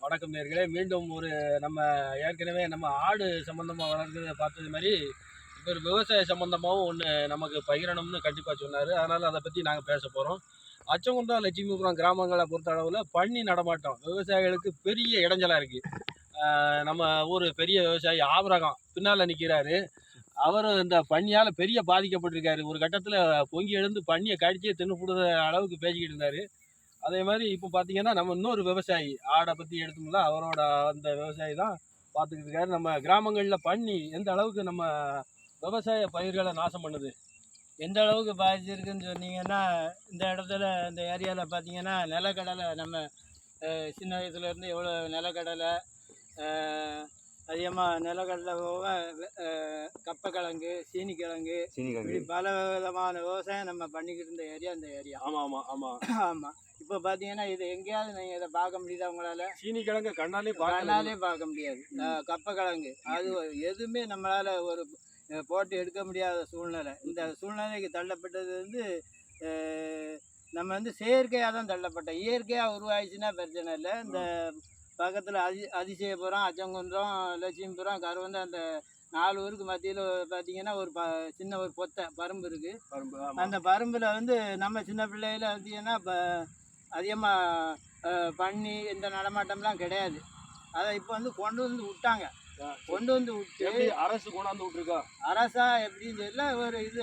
வணக்கம் நேர்களே. மீண்டும் நம்ம ஏற்கனவே நம்ம ஆடு சம்பந்தமாக வளர்க்கிறத பார்த்தது மாதிரி இவர் விவசாய சம்பந்தமாகவும் ஒன்று நமக்கு பகிரணும்னு கண்டிப்பாக சொன்னார். அதனால் அதை பற்றி நாங்கள் பேச போகிறோம். அச்சங்குன்றம் லட்சுமிபுரம் கிராமங்களை பொறுத்த அளவில் பன்னி நடமாட்டம் விவசாயிகளுக்கு பெரிய இடைஞ்சலாக இருக்குது. நம்ம ஊர் பெரிய விவசாயி ஆபரகம் பின்னால் நிற்கிறாரு. அவர் இந்த பன்னியால் பெரிய பாதிக்கப்பட்டிருக்காரு. ஒரு கட்டத்தில் பொங்கி எழுந்து பன்னியை கடிச்சு தின்னுபடுற அளவுக்கு பேசிக்கிட்டு இருந்தார். அதே மாதிரி இப்போ பார்த்தீங்கன்னா நம்ம இன்னொரு விவசாயி ஆடை பற்றி எடுத்தோம்னா அவரோட அந்த விவசாயி தான் பார்த்துக்கிட்டு இருக்காரு. நம்ம கிராமங்களில் பன்னி எந்த அளவுக்கு நம்ம விவசாய பயிர்களை நாசம் பண்ணுது, எந்த அளவுக்கு பாதிச்சிருக்குன்னு சொன்னீங்கன்னா, இந்த இடத்துல இந்த ஏரியாவில் பார்த்தீங்கன்னா நிலக்கடலை நம்ம சின்ன வயசுலேருந்து எவ்வளோ நிலக்கடலை, அதிகமாக நிலக்கடலை போக கப்பக்கிழங்கு, சீனிக்கிழங்கு, இப்படி பல விதமான விவசாயம் நம்ம பண்ணிக்கிட்டு இருந்த ஏரியா இந்த ஏரியா. ஆமாம் ஆமாம் ஆமாம் ஆமாம். இப்போ பார்த்தீங்கன்னா இது எங்கேயாவது நீங்கள் இதை பார்க்க முடியுதா உங்களால்? சீனிக்கிழங்கு கண்ணாலே பார்க்க முடியாது. கப்பக்கிழங்கு அது எதுவுமே நம்மளால் ஒரு போட்டு எடுக்க முடியாத சூழ்நிலை. இந்த சூழ்நிலைக்கு தள்ளப்பட்டது வந்து நம்ம வந்து செயற்கையாக தான் தள்ளப்பட்டோம். இயற்கையாக உருவாயிடுச்சுன்னா பிரச்சனை இல்லை. இந்த பக்கத்தில் அதிசயபுரம், அச்சங்குன்றம், லட்சுமிபுரம், கருவந்து அந்த 4 ஊருக்கு மத்தியில் பார்த்தீங்கன்னா ஒரு சின்ன ஒரு பரும்பு இருக்குது. அந்த பரும்பில் வந்து நம்ம சின்ன பிள்ளையில பார்த்தீங்கன்னா இப்போ அதிகமாக பன்னி இந்த நடமாட்டம்லாம் கிடையாது. அதை இப்போ வந்து கொண்டு வந்து விட்டாங்க. கொண்டு வந்து விட்டு அரசு கொண்டாந்து விட்டுருக்கா. அரசா எப்படின்னு தெரியல. ஒரு இது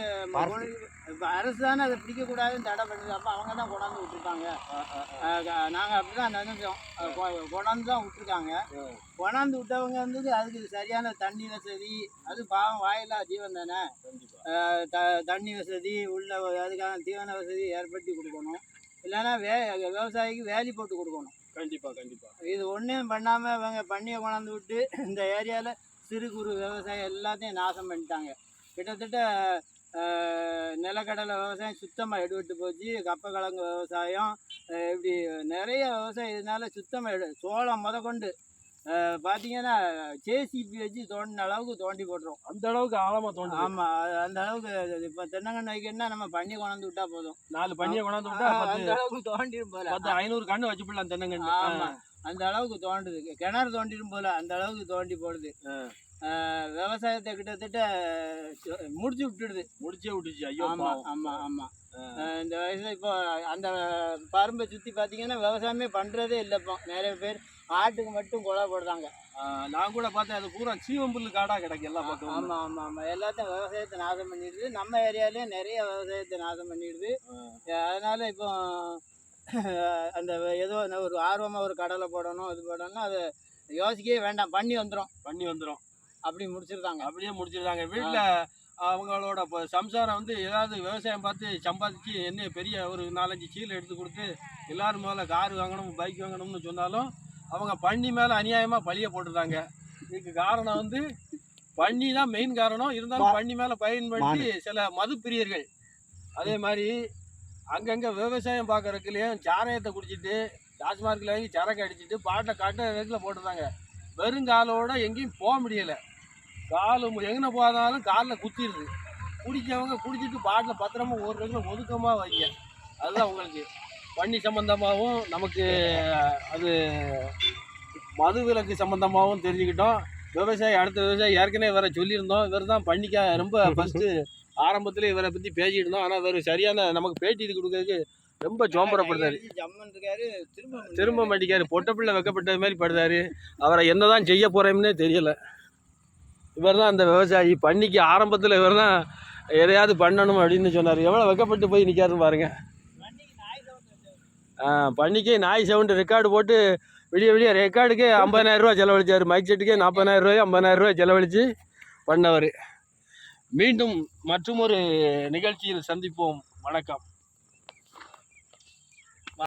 இப்போ அரசு தானே அதை பிடிக்கக்கூடாதுன்னு தடை பண்ணுது. அப்போ அவங்க தான் கொண்டாந்து விட்டுருக்காங்க. நாங்கள் அப்படி தான் நினைச்சோம். கொண்டாந்து தான் விட்டுருக்காங்க. கொண்டாந்து விட்டவங்க வந்து அதுக்கு சரியான தண்ணி வசதி, அது பாவம் வாயிலா ஜீவன் தானே, தண்ணி வசதி உள்ள அதுக்கான தீவன வசதி ஏற்படுத்தி கொடுக்கணும். இல்லைன்னா விவசாயிக்கு வேலி போட்டு கொடுக்கணும். கண்டிப்பாக இது ஒன்றும் பண்ணாமல் இவங்க பண்ணியை கொண்டாந்து விட்டு இந்த ஏரியாவில் சிறு குறு விவசாயம் எல்லாத்தையும் நாசம் பண்ணிட்டாங்க. கிட்டத்தட்ட நிலக்கடலை விவசாயம் சுத்தமாக எடுபட்டு போச்சு. கப்பக்கிழங்கு விவசாயம், இப்படி நிறைய விவசாயம் இதனால சுத்தமாக சோளம் கொண்டு பார்த்தீங்கன்னா ஜேசிபி வச்சு தோண்டின அளவுக்கு தோண்டி போட்டுரும். அந்த அளவுக்கு ஆழமாக தோண்டி. ஆமாம், அந்த அளவுக்கு. இப்போ தென்னங்கன்று வைக்கணும்னா நம்ம பண்ணி கொண்டாந்து விட்டா போதும். 4 பண்ணியை கொண்டாந்து விட்டா அந்த அளவுக்கு தோண்டிடும் போல. 500 கன்று வச்சு போடலாம் தென்னங்கன்று. ஆமாம், அந்த அளவுக்கு தோண்டுது. கிணறு தோண்டிடும் போல அந்த அளவுக்கு தோண்டி போடுது. விவசாயத்தை கிட்டத்தட்ட முடிச்சு விட்டுடுச்சு. ஐயோ. ஆமாம் ஆமாம் ஆமாம். இந்த வயசுல இப்போ அந்த பரும்பை சுற்றி பார்த்தீங்கன்னா விவசாயமே பண்ணுறதே இல்லை. இப்போ நிறைய பேர் ஆட்டுக்கு மட்டும் கொலை போடுறாங்க. நான் கூட பார்த்தேன், அது பூரா சீவம்புல் காடாக கிடக்கு எல்லா பக்கம். ஆமாம் ஆமாம் ஆமாம். எல்லாத்தையும் விவசாயத்தை நாசம் பண்ணிடுது. நம்ம ஏரியாலேயும் நிறைய விவசாயத்தை நாசம் பண்ணிடுது. அதனால் இப்போ அந்த ஏதோ ஒரு ஆர்வமாக ஒரு கடலை போடணும், இது போடணும்னா அதை யோசிக்கவே வேண்டாம். பண்ணி வந்துடும் அப்படி அப்படியே முடிச்சிருந்தாங்க. வீட்டில் அவங்களோட சம்சாரம் வந்து ஏதாவது விவசாயம் பார்த்து சம்பாதிச்சு என்ன பெரிய ஒரு 4-5 சீலை எடுத்து கொடுத்து எல்லோரும் முதல்ல கார் வாங்கணும், பைக் வாங்கணும்னு சொன்னாலும் அவங்க பன்னி மேலே அநியாயமாக பழிய போட்டுருந்தாங்க. இதுக்கு காரணம் வந்து பன்னி தான் மெயின் காரணம். இருந்தாலும் பன்னி மேலே பயன்படுத்தி சில மது பிரியர்கள் அதே மாதிரி அங்கங்கே விவசாயம் பார்க்குறதுக்குள்ளேயும் சாராயத்தை குடிச்சிட்டு டாஸ்மார்க்கில் வாங்கி சரக்கு அடிச்சுட்டு பாட்டை காட்டுறதுக்குள்ள போட்டுருந்தாங்க. வெறுங்காலோட எங்கேயும் போக முடியலை. காலு எங்கே போனாலும் காலில் குத்திடுது. குடித்தவங்க குடிச்சிட்டு பாட்டில் பத்திரமா ஒரு ரெகுலர் ஒதுக்கமாக வைங்க. அதுதான் உங்களுக்கு பன்னி சம்பந்தமாகவும் நமக்கு அது மது விலக்கு சம்பந்தமாகவும் தெரிஞ்சுக்கிட்டோம். அடுத்த விவசாயி ஏற்கனவே வேற சொல்லியிருந்தோம். இவர் தான் பன்னிக்கா ரொம்ப ஃபஸ்ட்டு ஆரம்பத்தில் இவரை பற்றி பேசிக்கிட்டு இருந்தோம். ஆனால் இவர் சரியான நமக்கு பேட்டி இது கொடுக்கறதுக்கு ரொம்ப சோம்பரப்படுறாரு. திரும்ப மாட்டிக்காரு. பொட்ட பிள்ளை வைக்கப்பட்ட மாதிரி படுறாரு. அவரை என்ன தான் செய்ய போகிறோம்னே தெரியலை. இவர் தான் அந்த விவசாயி. பன்னிக்கு ஆரம்பத்தில் இவர் தான் எதையாவது பண்ணணும் அப்படின்னு சொன்னார். எவ்வளோ வெக்கப்பட்டு போய் நிற்காருன்னு பாருங்கள். பன்னிக்கு நாய் சவுண்டு ரெக்கார்டு போட்டு விடிய ரெக்கார்டுக்கே 50,000 ரூபா செலவழிச்சார். மைக் செட்டுக்கே 40,000 ரூபாய் 50,000 ரூபாய் செலவழித்து பண்ணவர். மீண்டும் மற்றொரு நிகழ்ச்சியில் சந்திப்போம். வணக்கம்.